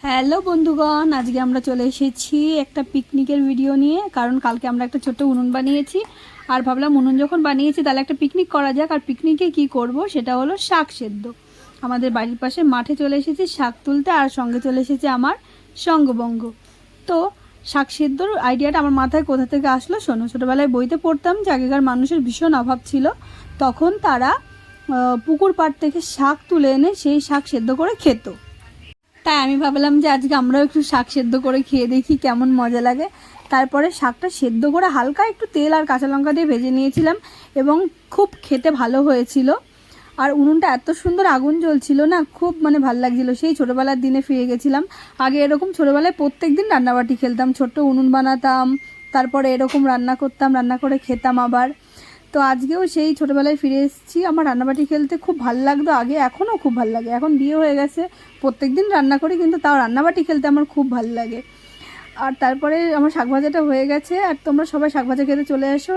Hello বন্ধুগণ, আজকে আমরা চলে এসেছি একটা পিকনিকের ভিডিও নিয়ে। কারণ কালকে আমরা একটা ছোট্ট উনুন বানিয়েছি, আর ভাবলাম উনুন যখন বানিয়েছি তাহলে একটা পিকনিক করা যাক। আর পিকনিকে কি করব সেটা হলো শাক সেদ্ধ। আমাদের বাড়ির পাশে মাঠে চলে এসেছি শাক তুলতে, আর সঙ্গে চলে এসেছে আমার সঙ্গবঙ্গ। তো শাক সেদ্ধর আইডিয়াটা আমার মাথায় কোথা থেকে আসলো শোনো। ছোটোবেলায় বইতে পড়তাম যে আগেকার মানুষের ভীষণ অভাব ছিল, তখন তারা পুকুর পাড় থেকে শাক তুলে এনে সেই শাক সেদ্ধ করে খেত। তাই আমি ভাবলাম যে আজকে আমরাও একটু শাক সেদ্ধ করে খেয়ে দেখি কেমন মজা লাগে। তারপরে শাকটা সেদ্ধ করে হালকা একটু তেল আর কাঁচা লঙ্কা দিয়ে ভেজে নিয়েছিলাম, এবং খুব খেতে ভালো হয়েছিল। আর উনুনটা এত সুন্দর আগুন জ্বলছিল না, খুব ভালো লাগছিল। সেই ছোটোবেলার দিনে ফিরে গেছিলাম। আগে এরকম ছোটোবেলায় প্রত্যেক দিন রান্নাবাটি খেলতাম, ছোট্ট উনুন বানাতাম, তারপরে এরকম রান্না করতাম, রান্না করে খেতাম আবার। তো আজকেও সেই ছোটোবেলায় ফিরে এসেছি। আমার রান্নাবাটি খেলতে খুব ভালো লাগতো আগে, এখনও খুব ভালো লাগে। এখন বিয়ে হয়ে গেছে, প্রত্যেক দিন রান্না করি, কিন্তু তাও রান্নাবাটি খেলতে আমার খুব ভালো লাগে। আর তারপরে আমার শাক ভাজাটা হয়ে গেছে, আর তোমরা সবাই শাক ভাজা খেতে চলে এসো।